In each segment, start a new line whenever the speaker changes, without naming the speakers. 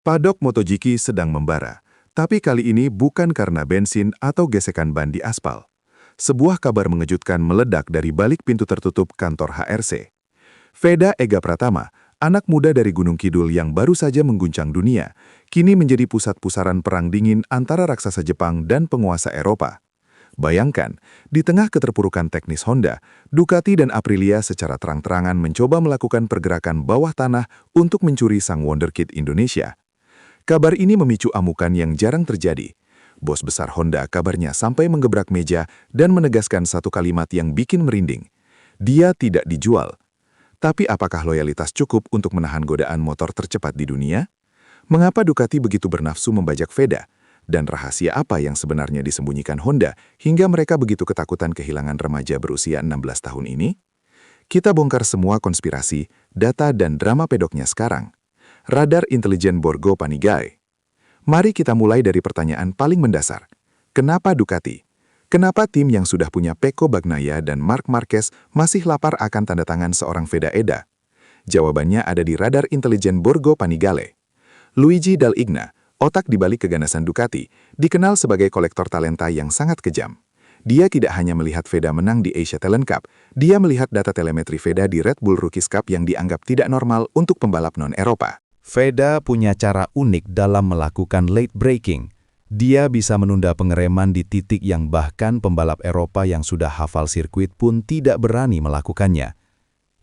Paddock MotoGP sedang membara, tapi kali ini bukan karena bensin atau gesekan ban di aspal. Sebuah kabar mengejutkan meledak dari balik pintu tertutup kantor HRC. Veda Ega Pratama, anak muda dari Gunung Kidul yang baru saja mengguncang dunia, kini menjadi pusat pusaran perang dingin antara raksasa Jepang dan penguasa Eropa. Bayangkan, di tengah keterpurukan teknis Honda, Ducati dan Aprilia secara terang-terangan mencoba melakukan pergerakan bawah tanah untuk mencuri sang wonderkid Indonesia. Kabar ini memicu amukan yang jarang terjadi. Bos besar Honda kabarnya sampai menggebrak meja dan menegaskan satu kalimat yang bikin merinding. Dia tidak dijual. Tapi apakah loyalitas cukup untuk menahan godaan motor tercepat di dunia? Mengapa Ducati begitu bernafsu membajak Veda? Dan rahasia apa yang sebenarnya disembunyikan Honda hingga mereka begitu ketakutan kehilangan remaja berusia 16 tahun ini? Kita bongkar semua konspirasi, data dan drama pedoknya sekarang. Radar Intelijen Borgo Panigale. Mari kita mulai dari pertanyaan paling mendasar. Kenapa Ducati? Kenapa tim yang sudah punya Pecco Bagnaia dan Marc Marquez masih lapar akan tanda tangan seorang Veda Eda? Jawabannya ada di Radar Intelijen Borgo Panigale. Luigi Dal Igna, otak di balik keganasan Ducati, dikenal sebagai kolektor talenta yang sangat kejam. Dia tidak hanya melihat Veda menang di Asia Talent Cup, dia melihat data telemetri Veda di Red Bull Rookies Cup yang dianggap tidak normal untuk pembalap non-Eropa.
Veda punya cara unik dalam melakukan late braking. Dia bisa menunda pengereman di titik yang bahkan pembalap Eropa yang sudah hafal sirkuit pun tidak berani melakukannya.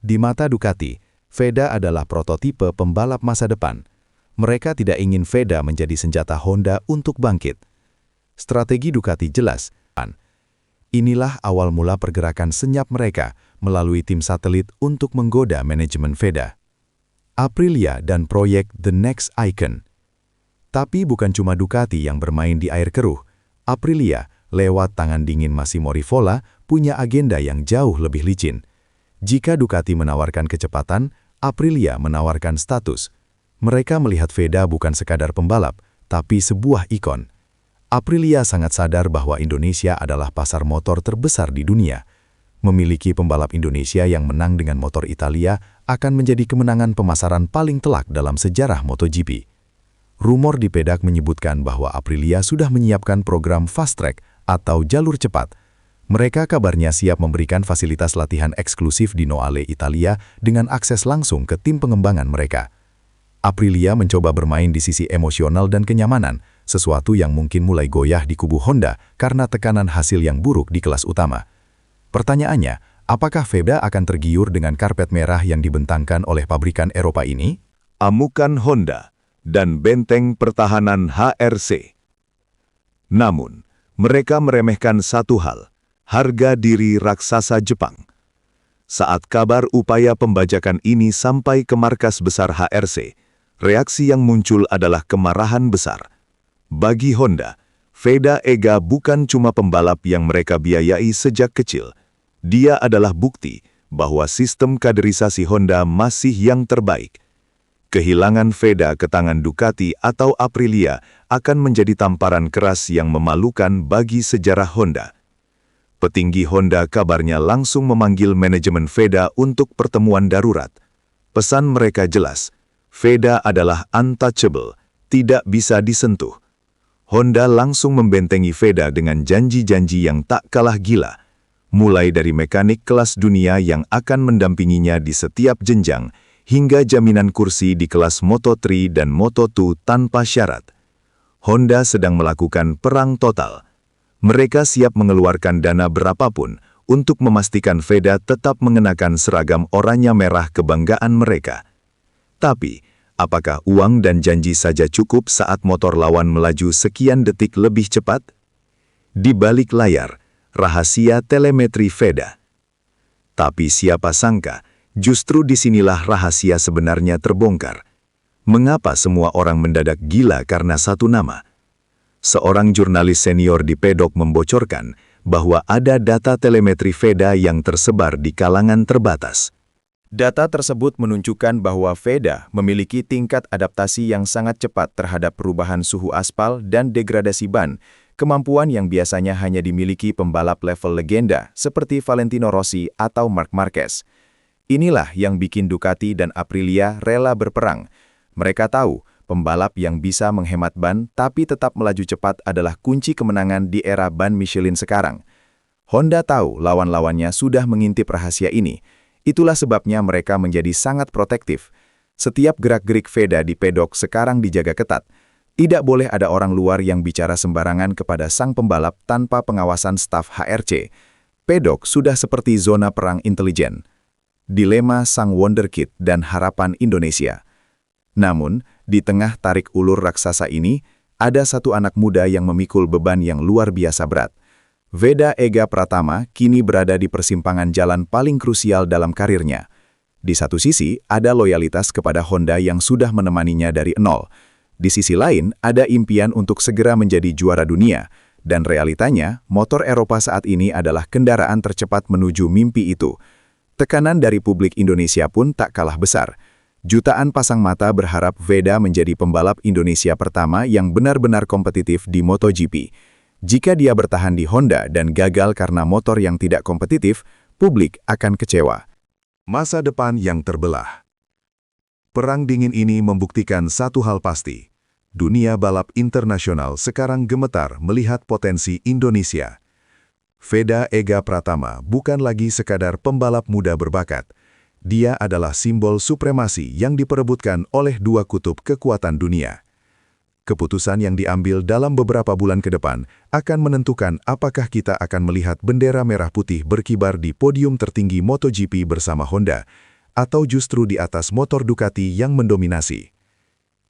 Di mata Ducati, Veda adalah prototipe pembalap masa depan. Mereka tidak ingin Veda menjadi senjata Honda untuk bangkit. Strategi Ducati jelas. Inilah awal mula pergerakan senyap mereka melalui tim satelit untuk menggoda manajemen Veda. Aprilia dan proyek The Next Icon. Tapi bukan cuma Ducati yang bermain di air keruh. Aprilia, lewat tangan dingin Massimo Rivola, punya agenda yang jauh lebih licin. Jika Ducati menawarkan kecepatan, Aprilia menawarkan status. Mereka melihat Veda bukan sekadar pembalap, tapi sebuah ikon. Aprilia sangat sadar bahwa Indonesia adalah pasar motor terbesar di dunia. Memiliki pembalap Indonesia yang menang dengan motor Italia akan menjadi kemenangan pemasaran paling telak dalam sejarah MotoGP. Rumor di Pedok menyebutkan bahwa Aprilia sudah menyiapkan program fast track atau jalur cepat. Mereka kabarnya siap memberikan fasilitas latihan eksklusif di Noale, Italia dengan akses langsung ke tim pengembangan mereka. Aprilia mencoba bermain di sisi emosional dan kenyamanan, sesuatu yang mungkin mulai goyah di kubu Honda karena tekanan hasil yang buruk di kelas utama. Pertanyaannya, apakah Veda akan tergiur dengan karpet merah yang dibentangkan oleh pabrikan Eropa ini?
Amukan Honda dan benteng pertahanan HRC. Namun, mereka meremehkan satu hal, harga diri raksasa Jepang. Saat kabar upaya pembajakan ini sampai ke markas besar HRC, reaksi yang muncul adalah kemarahan besar. Bagi Honda, Veda Ega bukan cuma pembalap yang mereka biayai sejak kecil. Dia adalah bukti bahwa sistem kaderisasi Honda masih yang terbaik. Kehilangan Veda ke tangan Ducati atau Aprilia akan menjadi tamparan keras yang memalukan bagi sejarah Honda. Petinggi Honda kabarnya langsung memanggil manajemen Veda untuk pertemuan darurat. Pesan mereka jelas, Veda adalah untouchable, tidak bisa disentuh. Honda langsung membentengi Veda dengan janji-janji yang tak kalah gila. Mulai dari mekanik kelas dunia yang akan mendampinginya di setiap jenjang, hingga jaminan kursi di kelas Moto3 dan Moto2 tanpa syarat. Honda sedang melakukan perang total. Mereka siap mengeluarkan dana berapapun untuk memastikan Veda tetap mengenakan seragam oranye merah kebanggaan mereka. Tapi, apakah uang dan janji saja cukup saat motor lawan melaju sekian detik lebih cepat? Di balik layar, rahasia telemetri Veda. Tapi siapa sangka, justru disinilah rahasia sebenarnya terbongkar. Mengapa semua orang mendadak gila karena satu nama? Seorang jurnalis senior di Pedok membocorkan bahwa ada data telemetri Veda yang tersebar di kalangan terbatas.
Data tersebut menunjukkan bahwa Veda memiliki tingkat adaptasi yang sangat cepat terhadap perubahan suhu aspal dan degradasi ban, kemampuan yang biasanya hanya dimiliki pembalap level legenda seperti Valentino Rossi atau Marc Marquez. Inilah yang bikin Ducati dan Aprilia rela berperang. Mereka tahu Pembalap yang bisa menghemat ban tapi tetap melaju cepat adalah kunci kemenangan di era ban Michelin sekarang. Honda tahu lawan-lawannya sudah mengintip rahasia ini. Itulah sebabnya mereka menjadi sangat protektif. Setiap gerak-gerik Veda di pedok sekarang dijaga ketat. Tidak boleh ada orang luar yang bicara sembarangan kepada sang pembalap tanpa pengawasan staf HRC. Pedok sudah seperti zona perang intelijen. Dilema sang wonderkid dan harapan Indonesia. Namun, di tengah tarik ulur raksasa ini, ada satu anak muda yang memikul beban yang luar biasa berat. Veda Ega Pratama kini berada di persimpangan jalan paling krusial dalam karirnya. Di satu sisi, ada loyalitas kepada Honda yang sudah menemaninya dari nol. Di sisi lain, ada impian untuk segera menjadi juara dunia. Dan realitanya, motor Eropa saat ini adalah kendaraan tercepat menuju mimpi itu. Tekanan dari publik Indonesia pun tak kalah besar. Jutaan pasang mata berharap Veda menjadi pembalap Indonesia pertama yang benar-benar kompetitif di MotoGP. Jika dia bertahan di Honda dan gagal karena motor yang tidak kompetitif, publik akan kecewa.
Masa depan yang terbelah. Perang dingin ini membuktikan satu hal pasti. Dunia balap internasional sekarang gemetar melihat potensi Indonesia. Veda Ega Pratama bukan lagi sekadar pembalap muda berbakat. Dia adalah simbol supremasi yang diperebutkan oleh dua kutub kekuatan dunia. Keputusan yang diambil dalam beberapa bulan ke depan akan menentukan apakah kita akan melihat bendera merah putih berkibar di podium tertinggi MotoGP bersama Honda, atau justru di atas motor Ducati yang mendominasi.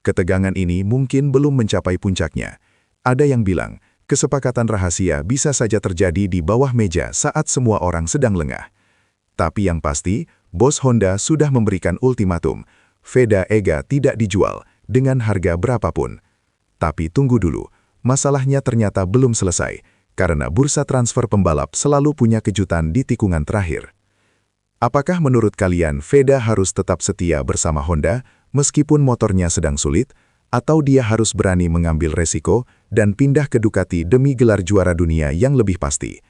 Ketegangan ini mungkin belum mencapai puncaknya. Ada yang bilang, kesepakatan rahasia bisa saja terjadi di bawah meja saat semua orang sedang lengah. Tapi yang pasti, bos Honda sudah memberikan ultimatum. Veda Ega tidak dijual dengan harga berapapun. Tapi tunggu dulu, masalahnya ternyata belum selesai, karena bursa transfer pembalap selalu punya kejutan di tikungan terakhir. Apakah menurut kalian Veda harus tetap setia bersama Honda, meskipun motornya sedang sulit, atau dia harus berani mengambil resiko dan pindah ke Ducati demi gelar juara dunia yang lebih pasti?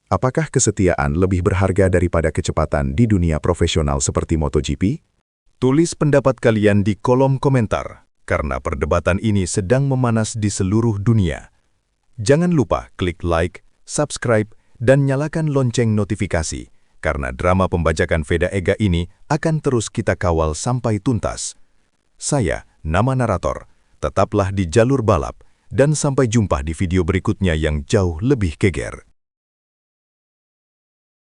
Apakah kesetiaan lebih berharga daripada kecepatan di dunia profesional seperti MotoGP?
Tulis pendapat kalian di kolom komentar, karena perdebatan ini sedang memanas di seluruh dunia. Jangan lupa klik like, subscribe, dan nyalakan lonceng notifikasi, karena drama pembajakan Veda Ega ini akan terus kita kawal sampai tuntas. Saya, nama narator, tetaplah di jalur balap, dan sampai jumpa di video berikutnya yang jauh lebih geger.